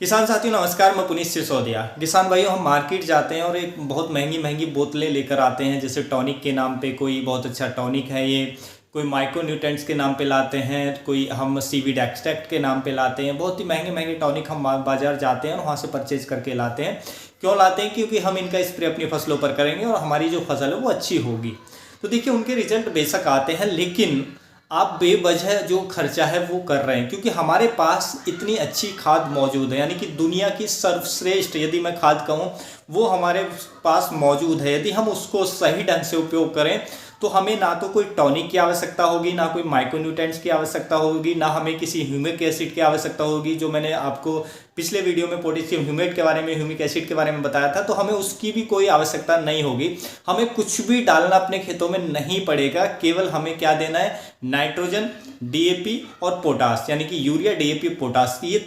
किसान साथियों नमस्कार, मैं पुनीत सिसोदिया। किसान भाइयों, हम मार्केट जाते हैं और एक बहुत महंगी महंगी बोतलें लेकर आते हैं। जैसे टॉनिक के नाम पे कोई बहुत अच्छा टॉनिक है, ये कोई माइक्रो न्यूट्रेंट्स के नाम पे लाते हैं, कोई हम सीवीड एक्सट्रैक्ट के नाम पे लाते हैं। बहुत ही महंगे महंगे टॉनिक हम बाजार जाते हैं और वहाँ से परचेज करके लाते हैं। क्यों लाते हैं? क्योंकि हम इनका स्प्रे अपनी फसलों पर करेंगे और हमारी जो फसल है वो अच्छी होगी। तो देखिए, उनके रिजल्ट बेशक आते हैं, लेकिन आप बेवजह जो खर्चा है वो कर रहे हैं, क्योंकि हमारे पास इतनी अच्छी खाद मौजूद है। यानी कि दुनिया की सर्वश्रेष्ठ यदि मैं खाद कहूँ, वो हमारे पास मौजूद है। यदि हम उसको सही ढंग से उपयोग करें तो हमें ना तो कोई टॉनिक की आवश्यकता होगी, ना कोई माइक्रोन्यूट्रेंट्स की आवश्यकता होगी, ना हमें किसी ह्यूमिक एसिड की आवश्यकता होगी। जो मैंने आपको पिछले वीडियो में पोटेशियम ह्यूमेट के बारे में, ह्यूमिक एसिड के बारे में बताया था, तो हमें उसकी भी कोई आवश्यकता नहीं होगी। हमें कुछ भी डालना अपने खेतों में नहीं पड़ेगा। केवल हमें क्या देना है? नाइट्रोजन, डीएपी और पोटास, यानी कि यूरिया, डीएपी, पोटास, ये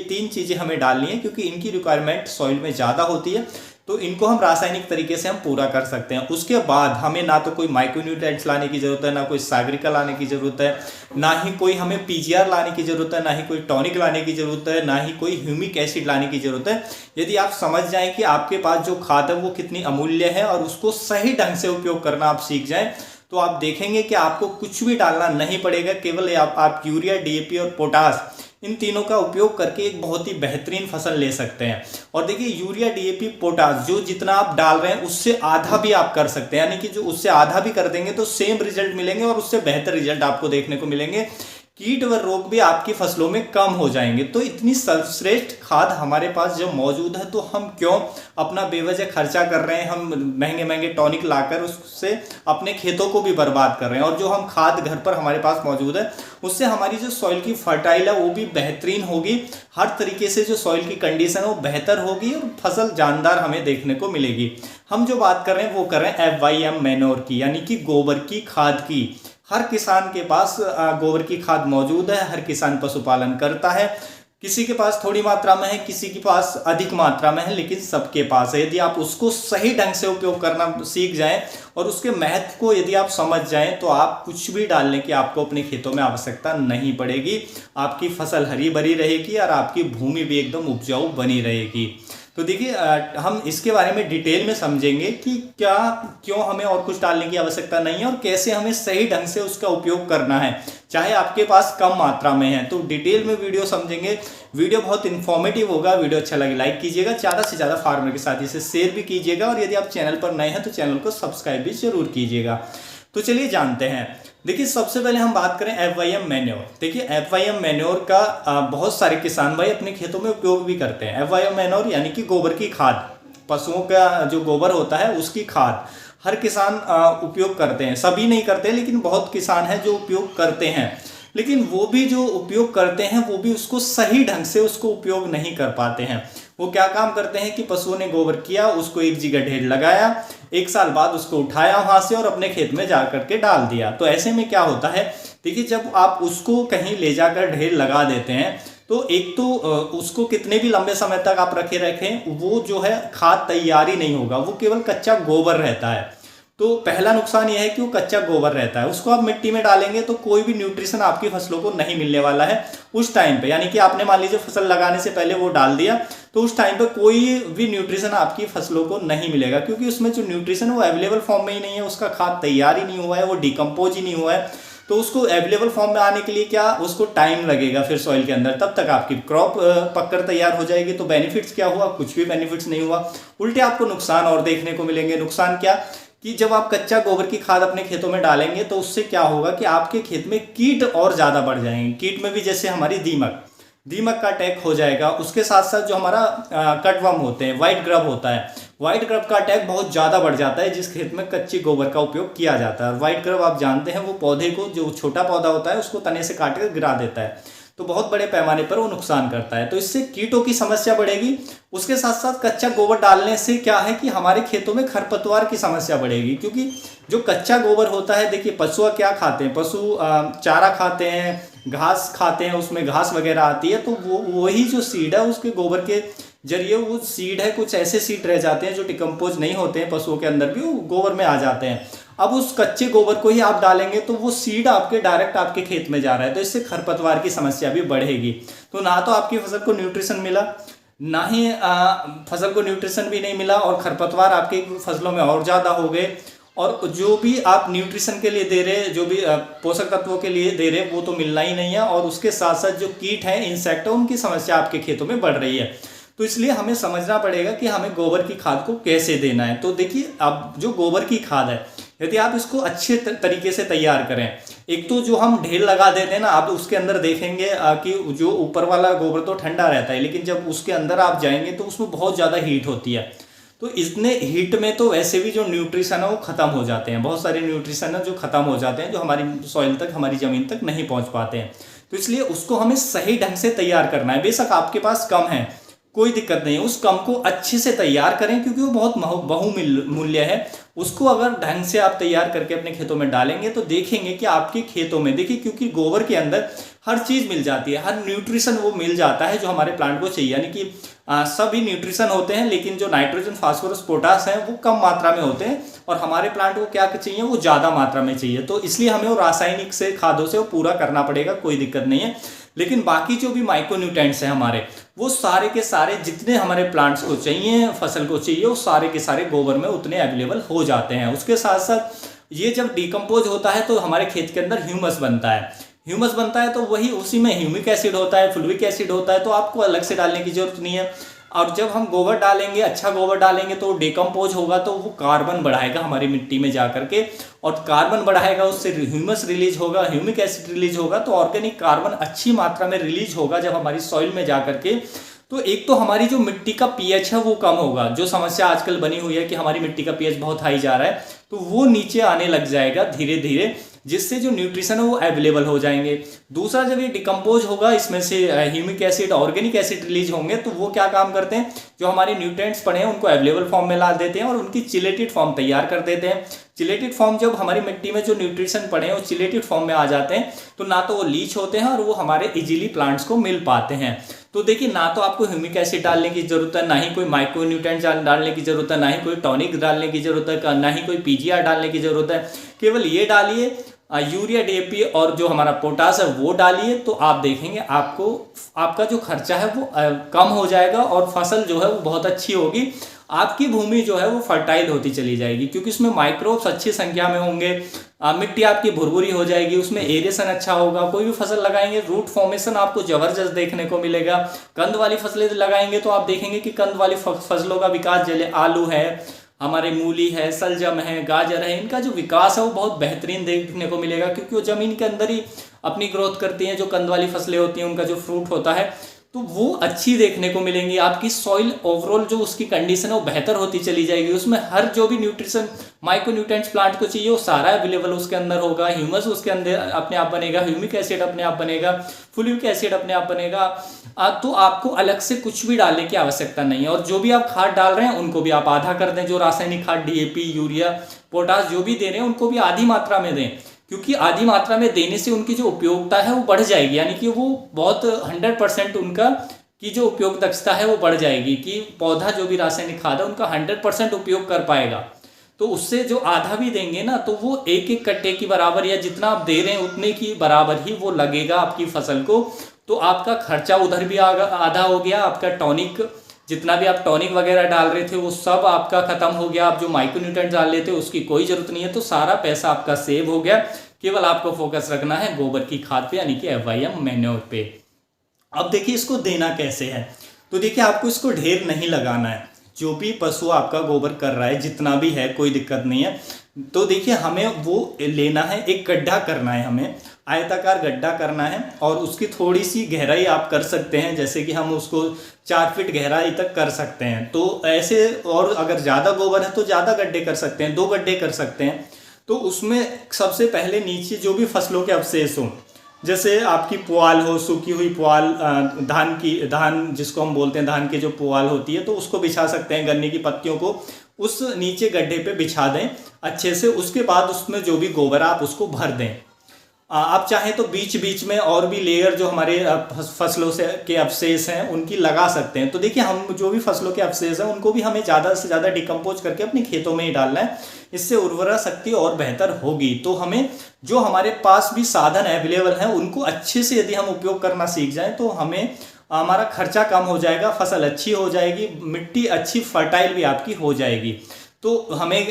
तीन चीज़ें हमें डालनी है, क्योंकि इनकी रिक्वायरमेंट सॉइल में ज़्यादा होती है। तो इनको हम रासायनिक तरीके से हम पूरा कर सकते हैं। उसके बाद हमें ना तो कोई माइक्रोन्यूट्रेंट्स लाने की ज़रूरत है, ना कोई सागरिका लाने की ज़रूरत है, ना ही कोई हमें पीजीआर लाने की ज़रूरत है, ना ही कोई टॉनिक लाने की ज़रूरत है, ना ही कोई ह्यूमिक एसिड लाने की ज़रूरत है। यदि आप समझ जाएं कि आपके पास जो खाद है वो कितनी अमूल्य है और उसको सही ढंग से उपयोग करना आप सीख जाएं, तो आप देखेंगे कि आपको कुछ भी डालना नहीं पड़ेगा। केवल आप यूरिया, डीएपी और पोटास, इन तीनों का उपयोग करके एक बहुत ही बेहतरीन फसल ले सकते हैं। और देखिए, यूरिया, डीएपी, पोटास जो जितना आप डाल रहे हैं उससे आधा भी आप कर सकते हैं। यानी कि जो उससे आधा भी कर देंगे तो सेम रिजल्ट मिलेंगे और उससे बेहतर रिजल्ट आपको देखने को मिलेंगे। कीट व रोग भी आपकी फसलों में कम हो जाएंगे। तो इतनी सर्वश्रेष्ठ खाद हमारे पास जब मौजूद है, तो हम क्यों अपना बेवजह खर्चा कर रहे हैं? हम महंगे महंगे टॉनिक लाकर उससे अपने खेतों को भी बर्बाद कर रहे हैं। और जो हम खाद घर पर हमारे पास मौजूद है, उससे हमारी जो सॉइल की फर्टाइल है वो भी बेहतरीन होगी। हर तरीके से जो सॉइल की कंडीशन है वो बेहतर होगी और फसल जानदार हमें देखने को मिलेगी। हम जो बात कर रहे हैं वो कर रहे हैं FYM मैन्योर की, यानी कि गोबर की खाद की। हर किसान के पास गोबर की खाद मौजूद है। हर किसान पशुपालन करता है। किसी के पास थोड़ी मात्रा में है, किसी के पास अधिक मात्रा में है, लेकिन सबके पास है। यदि आप उसको सही ढंग से उपयोग करना सीख जाएं और उसके महत्व को यदि आप समझ जाएं, तो आप कुछ भी डालने की आपको अपने खेतों में आवश्यकता नहीं पड़ेगी। आपकी फसल हरी भरी रहेगी और आपकी भूमि भी एकदम उपजाऊ बनी रहेगी। तो देखिए, हम इसके बारे में डिटेल में समझेंगे कि क्यों हमें और कुछ डालने की आवश्यकता नहीं है और कैसे हमें सही ढंग से उसका उपयोग करना है, चाहे आपके पास कम मात्रा में है। तो डिटेल में वीडियो समझेंगे। वीडियो बहुत इन्फॉर्मेटिव होगा। वीडियो अच्छा लगे लाइक कीजिएगा, ज़्यादा से ज़्यादा फार्मर के साथ इसे शेयर भी कीजिएगा, और यदि आप चैनल पर नए हैं तो चैनल को सब्सक्राइब भी जरूर कीजिएगा। तो चलिए जानते हैं। देखिए, सबसे पहले हम बात करें FYM मैन्योर। देखिए, FYM मैन्योर का बहुत सारे किसान भाई अपने खेतों में उपयोग भी करते हैं। FYM मैन्योर यानी कि गोबर की खाद, पशुओं का जो गोबर होता है उसकी खाद हर किसान उपयोग करते हैं। सभी नहीं करते, लेकिन बहुत किसान हैं जो उपयोग करते हैं। लेकिन वो भी जो उपयोग करते हैं वो भी उसको सही ढंग से उसको उपयोग नहीं कर पाते हैं। वो क्या काम करते हैं कि पशुओं ने गोबर किया, उसको एक जगह ढेर लगाया, एक साल बाद उसको उठाया वहां से और अपने खेत में जा करके डाल दिया। तो ऐसे में क्या होता है? देखिए, जब आप उसको कहीं ले जाकर ढेर लगा देते हैं, तो एक तो उसको कितने भी लंबे समय तक आप रखें, वो जो है खाद तैयार ही नहीं होगा, वो केवल कच्चा गोबर रहता है। तो पहला नुकसान यह है कि वो कच्चा गोबर रहता है। उसको आप मिट्टी में डालेंगे तो कोई भी न्यूट्रिशन आपकी फसलों को नहीं मिलने वाला है उस टाइम पे। यानी कि आपने मान लीजिए फसल लगाने से पहले वो डाल दिया, तो उस टाइम पे कोई भी न्यूट्रिशन आपकी फसलों को नहीं मिलेगा, क्योंकि उसमें जो न्यूट्रिशन है वो अवेलेबल फॉर्म में ही नहीं है। उसका खाद तैयार ही नहीं हुआ है, वो डिकम्पोज ही नहीं हुआ है। तो उसको अवेलेबल फॉर्म में आने के लिए क्या, उसको टाइम लगेगा फिर सॉइल के अंदर। तब तक आपकी क्रॉप पककर तैयार हो जाएगी। तो बेनिफिट्स क्या हुआ? कुछ भी बेनिफिट्स नहीं हुआ। उल्टे आपको नुकसान और देखने को मिलेंगे। नुकसान क्या कि जब आप कच्चा गोबर की खाद अपने खेतों में डालेंगे तो उससे क्या होगा कि आपके खेत में कीट और ज़्यादा बढ़ जाएंगे। कीट में भी जैसे हमारी दीमक का अटैक हो जाएगा। उसके साथ साथ जो हमारा कटवर्म होते हैं, व्हाइट ग्रब होता है, व्हाइट ग्रब का अटैक बहुत ज़्यादा बढ़ जाता है जिस खेत में कच्ची गोबर का उपयोग किया जाता है। व्हाइट ग्रब आप जानते हैं, वो पौधे को, जो छोटा पौधा होता है उसको तने से काट कर गिरा देता है। तो बहुत बड़े पैमाने पर वो नुकसान करता है। तो इससे कीटों की समस्या बढ़ेगी। उसके साथ साथ कच्चा गोबर डालने से क्या है कि हमारे खेतों में खरपतवार की समस्या बढ़ेगी, क्योंकि जो कच्चा गोबर होता है, देखिए पशु क्या खाते हैं, पशु चारा खाते हैं, घास खाते हैं, उसमें घास वगैरह आती है। तो वो वही जो सीड है उसके गोबर के जरिए, वो सीड है, कुछ ऐसे सीड रह जाते हैं जो डिकम्पोज नहीं होते हैं, पशुओं के अंदर भी वो गोबर में आ जाते हैं। अब उस कच्चे गोबर को ही आप डालेंगे तो वो सीड आपके डायरेक्ट आपके खेत में जा रहा है, तो इससे खरपतवार की समस्या भी बढ़ेगी। तो ना तो आपकी फसल को न्यूट्रिशन मिला, ना ही फसल को न्यूट्रिशन भी नहीं मिला, और खरपतवार आपकी फसलों में और ज़्यादा हो गए। और जो भी आप न्यूट्रिशन के लिए दे रहे, जो भी पोषक तत्वों के लिए दे रहे, वो तो मिलना ही नहीं है, और उसके साथ साथ जो कीट हैं, इंसेक्ट है, उनकी समस्या आपके खेतों में बढ़ रही है। तो इसलिए हमें समझना पड़ेगा कि हमें गोबर की खाद को कैसे देना है। तो देखिए, अब जो गोबर की खाद है, यदि आप इसको अच्छे तरीके से तैयार करें, एक तो जो हम ढेर लगा देते हैं ना, आप उसके अंदर देखेंगे कि जो ऊपर वाला गोबर तो ठंडा रहता है, लेकिन जब उसके अंदर आप जाएंगे तो उसमें बहुत ज़्यादा हीट होती है। तो इतने हीट में तो वैसे भी जो न्यूट्रिशन है वो ख़त्म हो जाते हैं, बहुत सारे न्यूट्रिशन है जो ख़त्म हो जाते हैं, जो हमारी सॉइल तक, हमारी ज़मीन तक नहीं पहुंच पाते हैं। तो इसलिए उसको हमें सही ढंग से तैयार करना है। बेशक आपके पास कम है, कोई दिक्कत नहीं है, उस कम को अच्छे से तैयार करें, क्योंकि वो बहुत बहुमूल्य है। उसको अगर ढंग से आप तैयार करके अपने खेतों में डालेंगे तो देखेंगे कि आपके खेतों में, देखिए, क्योंकि गोबर के अंदर हर चीज़ मिल जाती है, हर न्यूट्रिशन वो मिल जाता है जो हमारे प्लांट को चाहिए। यानी कि सभी न्यूट्रिशन होते हैं, लेकिन जो नाइट्रोजन, फास्फोरस, पोटास है वो कम मात्रा में होते हैं, और हमारे प्लांट को क्या चाहिए, वो ज़्यादा मात्रा में चाहिए। तो इसलिए हमें वो रासायनिक से खादों से वो पूरा करना पड़ेगा, कोई दिक्कत नहीं है। लेकिन बाकी जो भी माइक्रोन्यूट्रेंट्स हैं हमारे, वो सारे के सारे जितने हमारे प्लांट्स को चाहिए, फसल को चाहिए, वो सारे के सारे गोबर में उतने अवेलेबल हो जाते हैं। उसके साथ साथ ये जब डिकम्पोज होता है तो हमारे खेत के अंदर ह्यूमस बनता है। ह्यूमस बनता है तो वही, उसी में ह्यूमिक एसिड होता है, फ्लूइक एसिड होता है, तो आपको अलग से डालने की जरूरत नहीं है। और जब हम गोबर डालेंगे, अच्छा गोबर डालेंगे, तो डिकम्पोज होगा, तो वो कार्बन बढ़ाएगा हमारी मिट्टी में जा करके, और कार्बन बढ़ाएगा, उससे ह्यूमस रिलीज होगा, ह्यूमिक एसिड रिलीज होगा, तो ऑर्गेनिक कार्बन अच्छी मात्रा में रिलीज होगा जब हमारी सॉइल में जा करके। तो एक तो हमारी जो मिट्टी का पीएच है वो कम होगा, जो समस्या आजकल बनी हुई है कि हमारी मिट्टी का पीएच बहुत हाई जा रहा है, तो वो नीचे आने लग जाएगा धीरे धीरे, जिससे जो न्यूट्रिशन है वो अवेलेबल हो जाएंगे। दूसरा, जब ये डिकम्पोज होगा, इसमें से humic acid, organic acid release होंगे, तो वो क्या काम करते हैं, जो हमारे न्यूट्रिएंट्स पड़े हैं उनको अवेलेबल फॉर्म में ला देते हैं और उनकी चिलेटेड फॉर्म तैयार कर देते हैं। चिलेटेड फॉर्म, जब हमारी मिट्टी में जो न्यूट्रिशन पड़े हैं वो चिलेटेड फॉर्म में आ जाते हैं, तो ना तो वो लीच होते हैं और वो हमारे इजीली प्लांट्स को मिल पाते हैं। तो देखिए, ना तो आपको ह्यूमिक एसिड डालने की जरूरत है, ना ही कोई माइक्रोन्यूट्रेंट डालने की जरूरत है, ना ही कोई टॉनिक डालने की जरूरत है, ना ही कोई पीजीआर डालने की जरूरत है। केवल ये डालिए, यूरिया, डीएपी और जो हमारा पोटास है वो डालिए, तो आप देखेंगे आपको आपका जो खर्चा है वो कम हो जाएगा, और फसल जो है वो बहुत अच्छी होगी। आपकी भूमि जो है वो फर्टाइल होती चली जाएगी, क्योंकि उसमें माइक्रोब्स अच्छी संख्या में होंगे, मिट्टी आपकी भुरभुरी हो जाएगी, उसमें एरेशन अच्छा होगा। कोई भी फसल लगाएंगे, रूट फॉर्मेशन आपको जबरदस्त देखने को मिलेगा। कंद वाली फसलें लगाएंगे तो आप देखेंगे कि कंद वाली फसलों का विकास, जैसे आलू है, हमारे मूली है, सलजम है, गाजर है, इनका जो विकास है वो बहुत बेहतरीन देखने को मिलेगा, क्योंकि वो जमीन के अंदर ही अपनी ग्रोथ करती हैं। जो कंद वाली फसलें होती हैं, उनका जो फ्रूट होता है, तो वो अच्छी देखने को मिलेंगी। आपकी सॉइल ओवरऑल जो उसकी कंडीशन है वो बेहतर होती चली जाएगी। उसमें हर जो भी न्यूट्रिशन, माइक्रोन्यूट्रेंट्स प्लांट को चाहिए, वो सारा अवेलेबल उसके अंदर होगा। ह्यूमस उसके अंदर अपने आप बनेगा, ह्यूमिक एसिड अपने आप बनेगा, फ्लूइक एसिड अपने आप बनेगा। तो आपको अलग से कुछ भी डालने की आवश्यकता नहीं है। और जो भी आप खाद डाल रहे हैं उनको भी आप आधा कर दें। जो रासायनिक खाद, डीएपी, यूरिया, पोटास जो भी दे रहे हैं, उनको भी आधी मात्रा में दें, क्योंकि आधी मात्रा में देने से उनकी जो उपयोगिता है वो बढ़ जाएगी। यानी कि वो बहुत 100% उनका की जो उपयोग दक्षता है वो बढ़ जाएगी, कि पौधा जो भी रासायनिक खाद है उनका 100% उपयोग कर पाएगा। तो उससे जो आधा भी देंगे ना, तो वो एक एक कट्टे की बराबर, या जितना आप दे रहे हैं उतने की बराबर ही वो लगेगा आपकी फसल को। तो आपका खर्चा उधर भी आधा हो गया, आपका टॉनिक, जितना भी आप टॉनिक वगैरह डाल रहे थे वो सब आपका खत्म हो गया। आप जो माइक्रोन्यूट्रेंट डाल रहे थे उसकी कोई जरूरत नहीं है, तो सारा पैसा आपका सेव हो गया। केवल आपको फोकस रखना है गोबर की खाद पे, यानी कि FYM मैन्योर पे। अब देखिए, इसको देना कैसे है। तो देखिए, आपको इसको ढेर नहीं लगाना है। जो भी पशु आपका गोबर कर रहा है, जितना भी है, कोई दिक्कत नहीं है। तो देखिए, हमें वो लेना है, एक गड्ढा करना है, हमें आयताकार गड्ढा करना है, और उसकी थोड़ी सी गहराई आप कर सकते हैं, जैसे कि हम उसको 4 फीट गहराई तक कर सकते हैं। तो ऐसे, और अगर ज़्यादा गोबर है तो ज़्यादा गड्ढे कर सकते हैं, 2 गड्ढे कर सकते हैं। तो उसमें सबसे पहले नीचे जो भी फसलों के अवशेष हों, जैसे आपकी पुआल हो, सूखी हुई पुआल, धान जिसको हम बोलते हैं, धान की जो पुआल होती है, तो उसको बिछा सकते हैं। गन्ने की पत्तियों को उस नीचे गड्ढे पे बिछा दें अच्छे से। उसके बाद उसमें जो भी गोबर आप उसको भर दें, आप चाहें तो बीच बीच में और भी लेयर जो हमारे फसलों से के अवशेष हैं उनकी लगा सकते हैं। तो देखिए, हम जो भी फसलों के अवशेष हैं उनको भी हमें ज़्यादा से ज़्यादा डिकम्पोज करके अपने खेतों में ही डालना है, इससे उर्वरा शक्ति और बेहतर होगी। तो हमें जो हमारे पास भी साधन अवेलेबल हैं उनको अच्छे से यदि हम उपयोग करना सीख जाएं तो हमें हमारा खर्चा कम हो जाएगा, फसल अच्छी हो जाएगी, मिट्टी अच्छी फर्टाइल भी आपकी हो जाएगी। तो हमें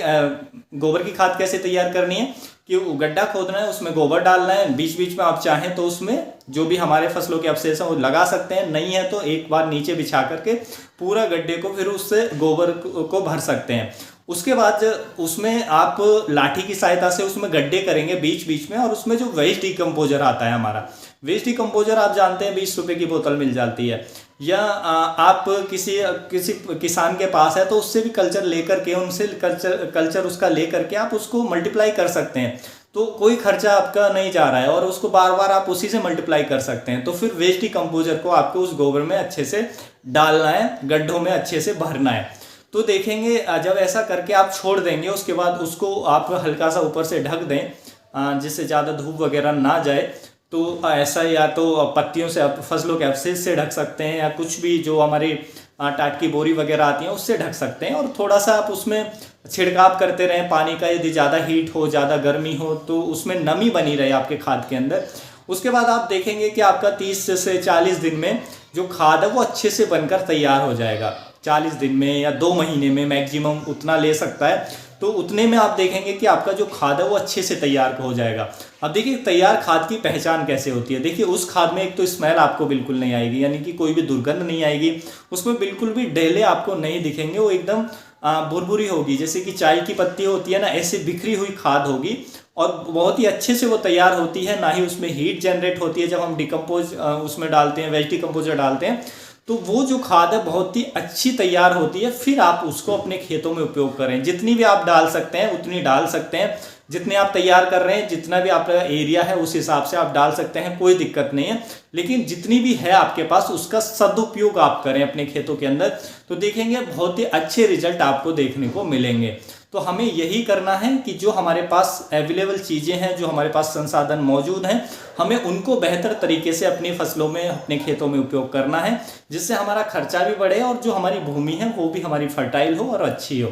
गोबर की खाद कैसे तैयार करनी है कि गड्ढा खोदना है, उसमें गोबर डालना है, बीच बीच में आप चाहें तो उसमें जो भी हमारे फसलों के अवशेष हैं वो लगा सकते हैं, नहीं है तो एक बार नीचे बिछा करके पूरा गड्ढे को फिर उससे गोबर को भर सकते हैं। उसके बाद उसमें आप लाठी की सहायता से उसमें गड्ढे करेंगे बीच बीच में, और उसमें जो वेस्ट डिकम्पोजर आता है हमारा, वेस्ट डिकम्पोजर आप जानते हैं 20 रुपये की बोतल मिल जाती है, या आप किसी किसान के पास है तो उससे भी कल्चर लेकर के, उनसे कल्चर उसका लेकर के आप उसको मल्टीप्लाई कर सकते हैं। तो कोई खर्चा आपका नहीं जा रहा है और उसको बार बार आप उसी से मल्टीप्लाई कर सकते हैं। तो फिर वेस्ट डिकम्पोजर को आपको उस गोबर में अच्छे से डालना है, गड्ढों में अच्छे से भरना है। तो देखेंगे जब ऐसा करके आप छोड़ देंगे, उसके बाद उसको आप हल्का सा ऊपर से ढक दें जिससे ज़्यादा धूप वगैरह ना जाए। तो ऐसा, या तो पत्तियों से आप फसलों के अवशेष से ढक सकते हैं, या कुछ भी जो हमारी टाट की बोरी वगैरह आती हैं उससे ढक सकते हैं। और थोड़ा सा आप उसमें छिड़काव करते रहें पानी का, यदि ज़्यादा हीट हो, ज़्यादा गर्मी हो तो उसमें नमी बनी रहे आपके खाद के अंदर। उसके बाद आप देखेंगे कि आपका 30 से 40 दिन में जो खाद है वो अच्छे से बनकर तैयार हो जाएगा। 40 दिन में या 2 महीने में मैक्सिमम उतना ले सकता है। तो उतने में आप देखेंगे कि आपका जो खाद है वो अच्छे से तैयार हो जाएगा। अब देखिए, तैयार खाद की पहचान कैसे होती है। देखिए, उस खाद में एक तो स्मेल आपको बिल्कुल नहीं आएगी, यानी कि कोई भी दुर्गंध नहीं आएगी, उसमें बिल्कुल भी ढेले आपको नहीं दिखेंगे, वो एकदम भुरभुरी होगी, जैसे कि चाय की पत्ती होती है ना, ऐसे बिखरी हुई खाद होगी और बहुत ही अच्छे से वो तैयार होती है। ना ही उसमें हीट जनरेट होती है जब हम डिकम्पोज उसमें डालते हैं, वेज डिकम्पोजर डालते हैं, तो वो जो खाद है बहुत ही अच्छी तैयार होती है। फिर आप उसको अपने खेतों में उपयोग करें, जितनी भी आप डाल सकते हैं उतनी डाल सकते हैं, जितने आप तैयार कर रहे हैं, जितना भी आपका एरिया है उस हिसाब से आप डाल सकते हैं, कोई दिक्कत नहीं है। लेकिन जितनी भी है आपके पास उसका सदुपयोग आप करें अपने खेतों के अंदर, तो देखेंगे बहुत ही अच्छे रिजल्ट आपको देखने को मिलेंगे। तो हमें यही करना है कि जो हमारे पास अवेलेबल चीज़ें हैं, जो हमारे पास संसाधन मौजूद हैं, हमें उनको बेहतर तरीके से अपनी फसलों में, अपने खेतों में उपयोग करना है, जिससे हमारा खर्चा भी बढ़े और जो हमारी भूमि है वो भी हमारी फर्टाइल हो और अच्छी हो।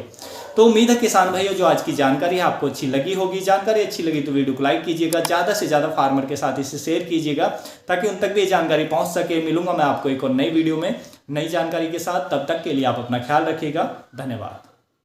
तो उम्मीद है किसान भाइयों, जो आज की जानकारी है आपको अच्छी लगी होगी। जानकारी अच्छी लगी तो वीडियो को लाइक कीजिएगा, ज़्यादा से ज़्यादा फार्मर के साथ इसे शेयर कीजिएगा ताकि उन तक भी ये जानकारी पहुँच सके। मिलूंगा मैं आपको एक और नई वीडियो में नई जानकारी के साथ, तब तक के लिए आप अपना ख्याल रखिएगा। धन्यवाद।